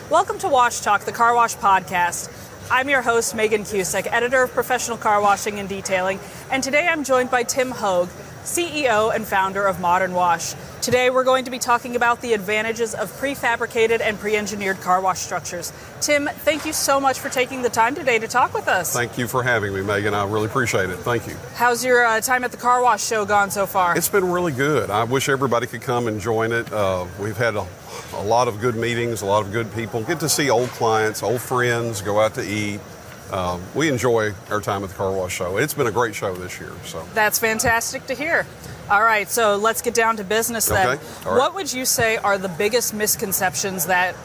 Welcome to Wash Talk, the Car Wash podcast. I'm your host, Megan Cusick, editor of Professional Car Washing and Detailing, and today I'm joined by Tim Hogue, CEO and founder of Modernwash. Today we're going to be talking about the advantages of prefabricated and pre-engineered car wash structures. Tim, thank you so much for taking the time today to talk with us. Thank you for having me, Megan. I really appreciate it. Thank you. How's your time at the car wash show gone so far? It's been really good. I wish everybody could come and join it. We've had a lot of good meetings, a lot of good people. Get to see old clients, old friends, go out to eat. We enjoy our time at the car wash show. It's been a great show this year. So that's fantastic to hear. All right, so let's get down to business then. Okay. All right. What would you say are the biggest misconceptions that,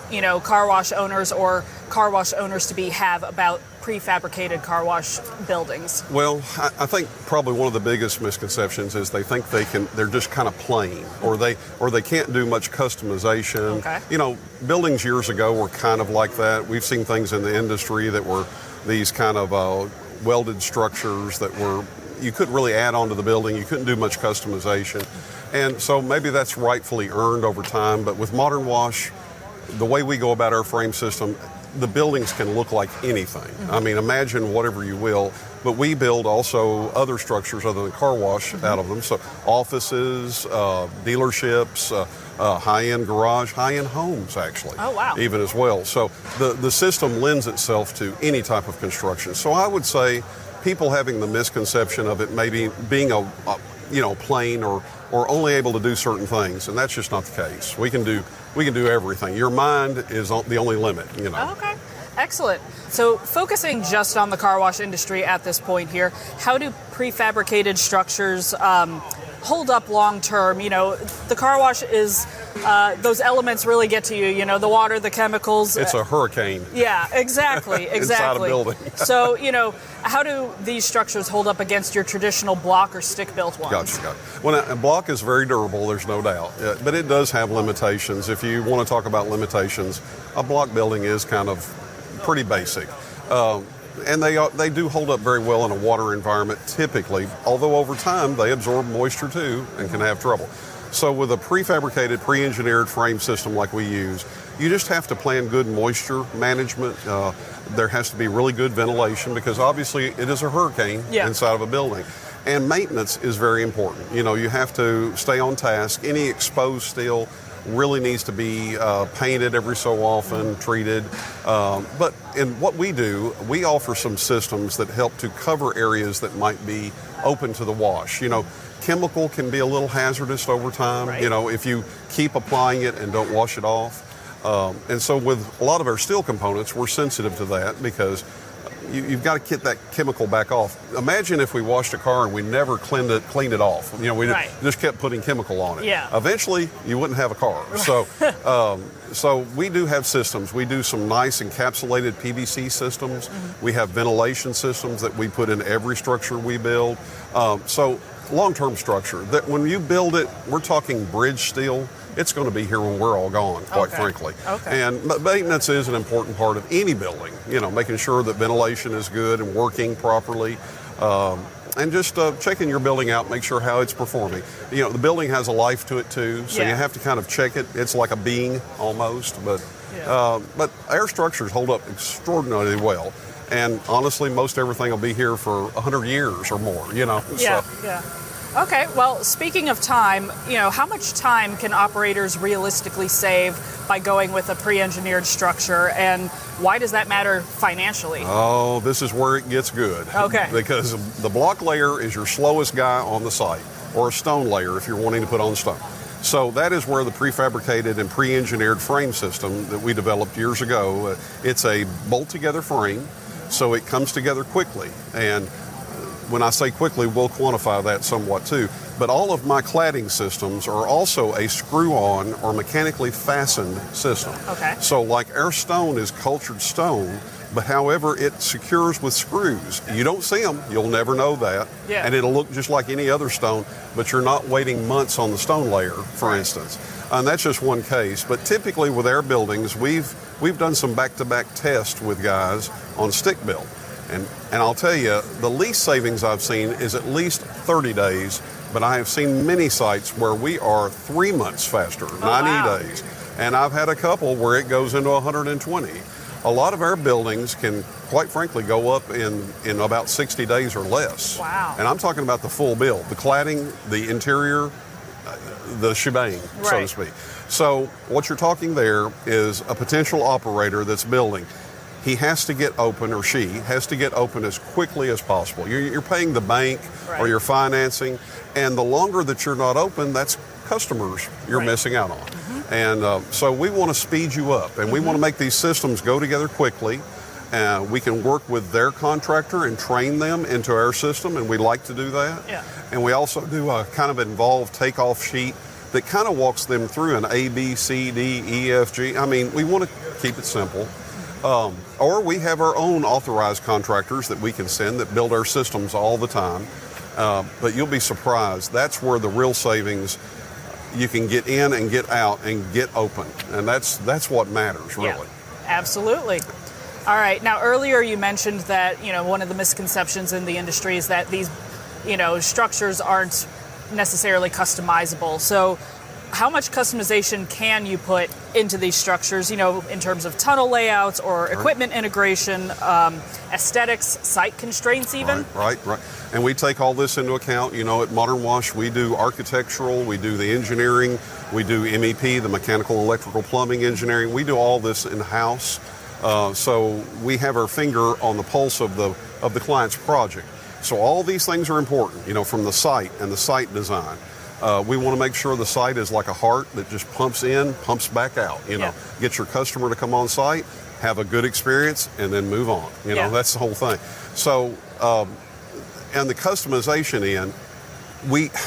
car wash owners or car wash owners to be have about prefabricated car wash buildings? Well, I think probably one of the biggest misconceptions is they think they're just kind of plain, or they can't do much customization. Okay. Buildings years ago were kind of like that. We've seen things in the industry that were these kind of welded structures that you couldn't really add on to the building. You couldn't do much customization. And so maybe that's rightfully earned over time. But with Modernwash, the way we go about our frame system, the buildings can look like anything. Mm-hmm. I mean, imagine whatever you will. But we build also other structures other than car wash out of them. So offices, dealerships, high-end garage, high-end homes, actually. Oh, wow. Even as well. So the system lends itself to any type of construction. So I would say people having the misconception of it maybe being a plain or only able to do certain things, and that's just not the case. We can do everything. Your mind is the only limit. Okay, excellent. So focusing just on the car wash industry at this point here, how do prefabricated structures hold up long term? The car wash is those elements really get to you. The water, the chemicals. It's a hurricane. Yeah, exactly. Inside a building. So how do these structures hold up against your traditional block or stick built ones? Gotcha. Well, a block is very durable. There's no doubt, but it does have limitations. If you want to talk about limitations, a block building is kind of pretty basic. And they do hold up very well in a water environment typically, although over time they absorb moisture too and can have trouble. So with a prefabricated, pre-engineered frame system like we use, you just have to plan good moisture management. There has to be really good ventilation because obviously it is a hurricane inside of a building. And maintenance is very important. You have to stay on task. Any exposed steel really needs to be painted every so often, treated. But in what we do, we offer some systems that help to cover areas that might be open to the wash. Chemical can be a little hazardous over time, right. If you keep applying it and don't wash it off. And so with a lot of our steel components, we're sensitive to that because you've got to get that chemical back off. Imagine if we washed a car and we never cleaned it off. We right. just kept putting chemical on it. Yeah. Eventually, you wouldn't have a car. So we do have systems. We do some nice encapsulated PVC systems. Mm-hmm. We have ventilation systems that we put in every structure we build. So long-term structure, that when you build it, we're talking bridge steel. It's going to be here when we're all gone, quite frankly. Okay. And maintenance is an important part of any building, making sure that ventilation is good and working properly. And just checking your building out, make sure how it's performing. The building has a life to it too, so you have to kind of check it. It's like a being almost, but our structures hold up extraordinarily well. And honestly, most everything will be here for 100 years or more, Yeah. Okay, well, speaking of time, how much time can operators realistically save by going with a pre-engineered structure, and why does that matter financially? Oh, this is where it gets good. Okay. Because the block layer is your slowest guy on the site, or a stone layer if you're wanting to put on stone. So that is where the prefabricated and pre-engineered frame system that we developed years ago, it's a bolt-together frame, so it comes together quickly. And when I say quickly, we'll quantify that somewhat too. But all of my cladding systems are also a screw-on or mechanically fastened system. Okay. So like our stone is cultured stone, but however it secures with screws. You don't see them, you'll never know that. Yeah. And it'll look just like any other stone, but you're not waiting months on the stone layer, for instance. And that's just one case. But typically with our buildings, we've done some back-to-back tests with guys on stick build. And I'll tell you, the least savings I've seen is at least 30 days but I have seen many sites where we are 3 months faster, 90 wow. days. And I've had a couple where it goes into 120. A lot of our buildings can, quite frankly, go up in about 60 days or less. Wow. And I'm talking about the full build, the cladding, the interior, the shebang, so to Right. speak. So what you're talking there is a potential operator that's building. He has to get open, or she has to get open as quickly as possible. You're paying the bank Right. or you're financing, and the longer that you're not open, that's customers you're Right. missing out on. And so we want to speed you up, and we want to make these systems go together quickly. We can work with their contractor and train them into our system, and we like to do that. Yeah. And we also do a kind of involved takeoff sheet that kind of walks them through an A, B, C, D, E, F, G. I mean, we want to keep it simple. Or we have our own authorized contractors that we can send that build our systems all the time. But you'll be surprised. That's where the real savings, you can get in and get out and get open. And that's what matters, really. Yeah, absolutely. All right. Now, earlier you mentioned that, one of the misconceptions in the industry is that these, structures aren't necessarily customizable. So how much customization can you put into these structures, in terms of tunnel layouts or equipment integration, aesthetics, site constraints even? Right. And we take all this into account. At Modernwash, we do architectural, we do the engineering, we do MEP, the mechanical, electrical, plumbing engineering. We do all this in-house. So we have our finger on the pulse of the client's project. So all these things are important, from the site and the site design. We want to make sure the site is like a heart that just pumps in, pumps back out. Get your customer to come on site, have a good experience, and then move on. That's the whole thing. So, and the customization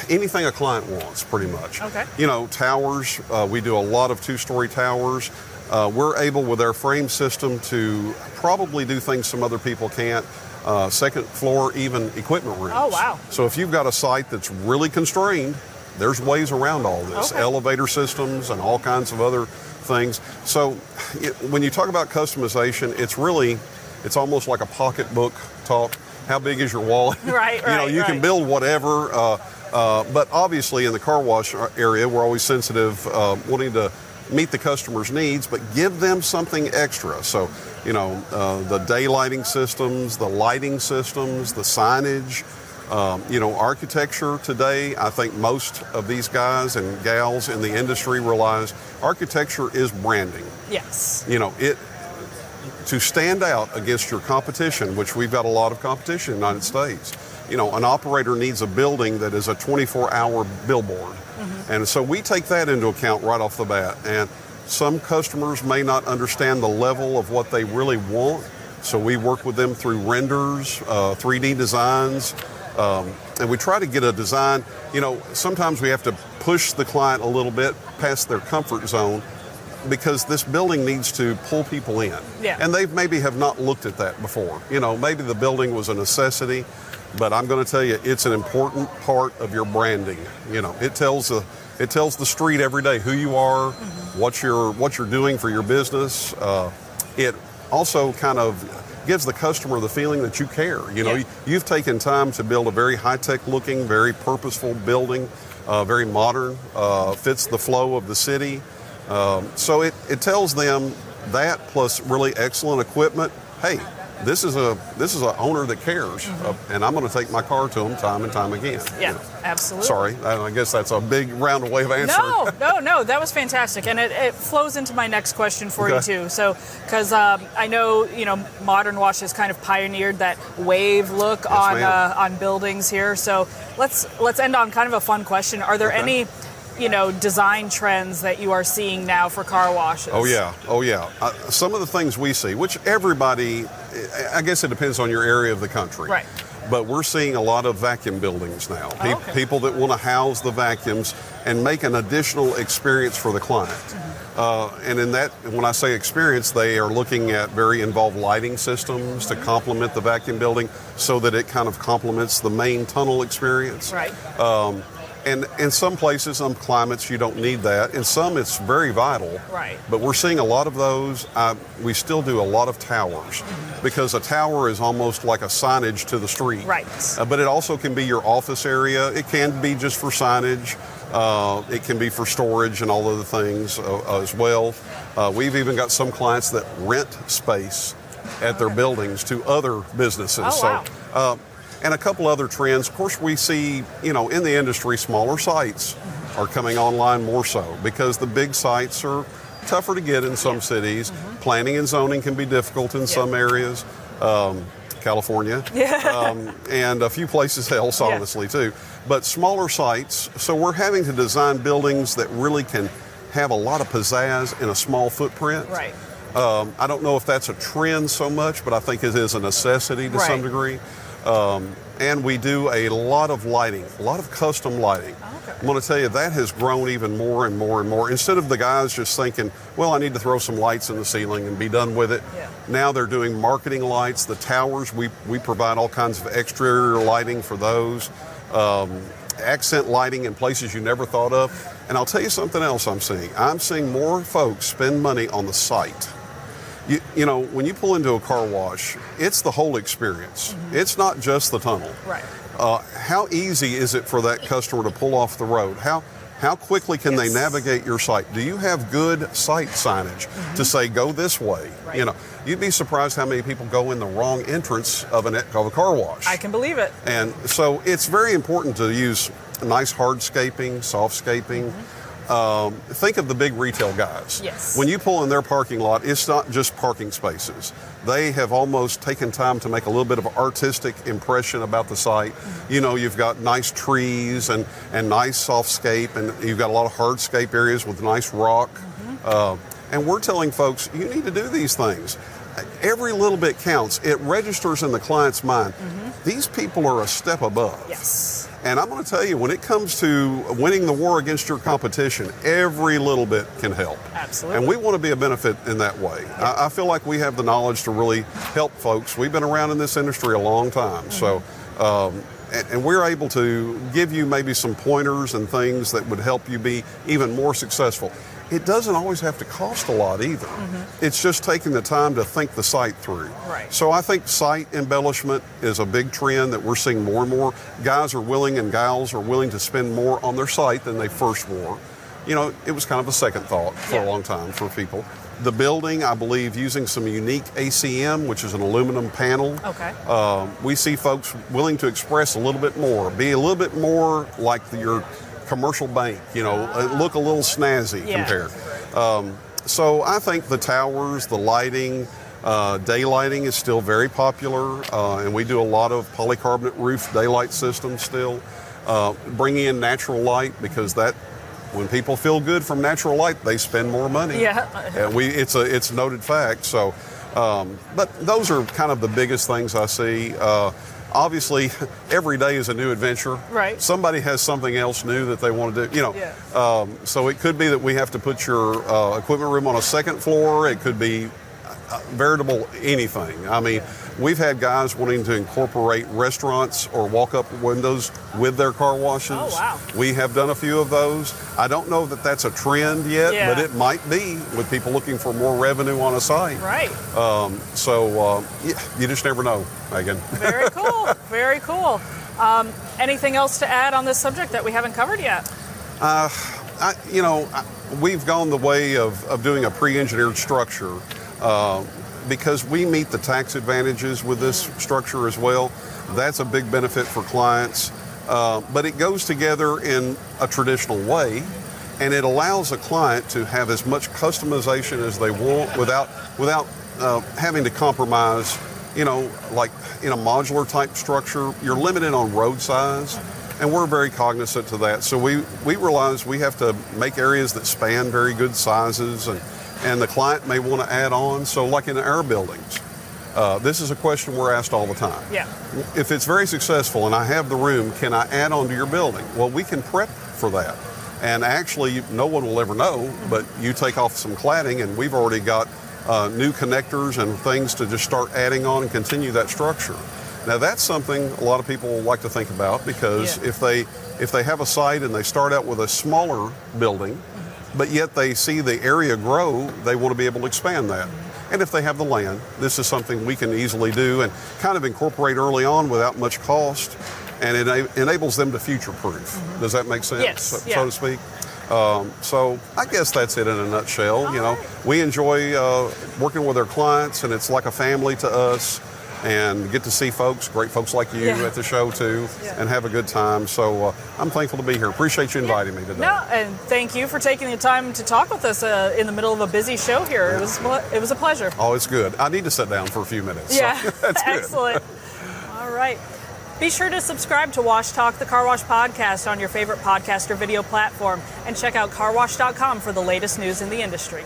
anything a client wants, pretty much. Okay. Towers. We do a lot of 2-story towers. We're able, with our frame system, to probably do things some other people can't. Second floor, even equipment rooms. Oh, wow. So if you've got a site that's really constrained, there's ways around all this. Okay. Elevator systems and all kinds of other things. So when you talk about customization, it's almost like a pocketbook talk. How big is your wallet? Right. You can build whatever, but obviously in the car wash area, we're always sensitive, wanting to meet the customer's needs, but give them something extra. So, the daylighting systems, the lighting systems, the signage, architecture today. I think most of these guys and gals in the industry realize architecture is branding. Yes. To stand out against your competition, which we've got a lot of competition in the United States, an operator needs a building that is a 24-hour billboard. And so we take that into account right off the bat. And some customers may not understand the level of what they really want. So we work with them through renders, 3D designs, and we try to get a design. Sometimes we have to push the client a little bit past their comfort zone, because this building needs to pull people in. Yeah. And they maybe have not looked at that before. Maybe the building was a necessity, but I'm going to tell you, it's an important part of your branding. It tells the street every day who you are, what you're doing for your business. It also kind of gives the customer the feeling that you care. You've taken time to build a very high-tech looking, very purposeful building, very modern, fits the flow of the city. So it tells them that, plus really excellent equipment. Hey, this is a owner that cares, and I'm going to take my car to them time and time again. Yeah, absolutely. Sorry, I guess that's a big round way of answering. No, that was fantastic, and it flows into my next question for you too. So, because I know Modernwash has kind of pioneered that wave look on buildings here. So let's end on kind of a fun question. Are there any design trends that you are seeing now for car washes? Oh yeah. Some of the things we see, which everybody, I guess it depends on your area of the country. Right. But we're seeing a lot of vacuum buildings now. Okay. People that want to house the vacuums and make an additional experience for the client. And in that, when I say experience, they are looking at very involved lighting systems to complement the vacuum building so that it kind of complements the main tunnel experience. Right. And in some places, some climates, you don't need that. In some, it's very vital. Right. But we're seeing a lot of those. We still do a lot of towers because a tower is almost like a signage to the street. Right. But it also can be your office area. It can be just for signage. It can be for storage and all other things as well. We've even got some clients that rent space at their buildings to other businesses. Oh, wow. So, and a couple other trends. Of course, we see, in the industry, smaller sites are coming online more so because the big sites are tougher to get in some cities. Planning and zoning can be difficult in some areas. California, and a few places else, honestly, too. But smaller sites, so we're having to design buildings that really can have a lot of pizzazz in a small footprint. Right. I don't know if that's a trend so much, but I think it is a necessity to some degree. And we do a lot of lighting, a lot of custom lighting. Okay. I'm going to tell you, that has grown even more and more and more. Instead of the guys just thinking, well, I need to throw some lights in the ceiling and be done with it. Yeah. Now they're doing marketing lights. The towers, we provide all kinds of exterior lighting for those. Accent lighting in places you never thought of. And I'll tell you something else I'm seeing. I'm seeing more folks spend money on the site. When you pull into a car wash, it's the whole experience. It's not just the tunnel. Right. How easy is it for that customer to pull off the road? How quickly can they navigate your site? Do you have good site signage to say, go this way? Right. You'd be surprised how many people go in the wrong entrance of a car wash. I can believe it. And so it's very important to use nice hardscaping, softscaping. Think of the big retail guys. Yes. When you pull in their parking lot, it's not just parking spaces. They have almost taken time to make a little bit of artistic impression about the site. You've got nice trees and nice softscape, and you've got a lot of hardscape areas with nice rock. And we're telling folks, you need to do these things. Every little bit counts. It registers in the client's mind. These people are a step above. Yes. And I'm going to tell you, when it comes to winning the war against your competition, every little bit can help. Absolutely. And we want to be a benefit in that way. I feel like we have the knowledge to really help folks. We've been around in this industry a long time. So, and we're able to give you maybe some pointers and things that would help you be even more successful. It doesn't always have to cost a lot either. It's just taking the time to think the site through. Right. So I think site embellishment is a big trend that we're seeing more and more. Guys are willing and gals are willing to spend more on their site than they first were. It was kind of a second thought for a long time for people. The building, I believe, using some unique ACM, which is an aluminum panel. Okay. We see folks willing to express a little bit more, be a little bit more like your commercial bank, look a little snazzy compared. So I think the towers, the lighting, daylighting is still very popular, and we do a lot of polycarbonate roof daylight systems still. Bringing in natural light, because when people feel good from natural light, they spend more money. Yeah. And it's a noted fact. So, but those are kind of the biggest things I see. Obviously, every day is a new adventure. Right. Somebody has something else new that they want to do. So it could be that we have to put your equipment room on a second floor. It could be veritable anything. I mean, we've had guys wanting to incorporate restaurants or walk-up windows with their car washes. Oh, wow. We have done a few of those. I don't know that that's a trend yet, but it might be with people looking for more revenue on a site. Right. You just never know, Megan. Very cool. Very cool. Anything else to add on this subject that we haven't covered yet? We've gone the way of doing a pre-engineered structure because we meet the tax advantages with this structure as well. That's a big benefit for clients. But it goes together in a traditional way, and it allows a client to have as much customization as they want without having to compromise. Like in a modular type structure, you're limited on road size, and we're very cognizant to that. So we realize we have to make areas that span very good sizes, and the client may want to add on. So like in our buildings, this is a question we're asked all the time. Yeah. If it's very successful and I have the room, can I add on to your building? Well, we can prep for that. And actually, no one will ever know, but you take off some cladding, and we've already got new connectors and things to just start adding on and continue that structure. Now that's something a lot of people like to think about, because if they have a site and they start out with a smaller building, but yet they see the area grow, they want to be able to expand that. And if they have the land, this is something we can easily do and kind of incorporate early on without much cost, and it enables them to future-proof. Does that make sense, Yes, so to speak? So I guess that's it in a nutshell. We enjoy working with our clients, and it's like a family to us, and get to see great folks like you at the show too, and have a good time. So I'm thankful to be here. Appreciate you inviting me today. No, and thank you for taking the time to talk with us in the middle of a busy show here. It was a pleasure. Oh, it's good. I need to sit down for a few minutes. Yeah, so that's good. Excellent. All right. Be sure to subscribe to Wash Talk, the Car Wash podcast, on your favorite podcast or video platform, and check out carwash.com for the latest news in the industry.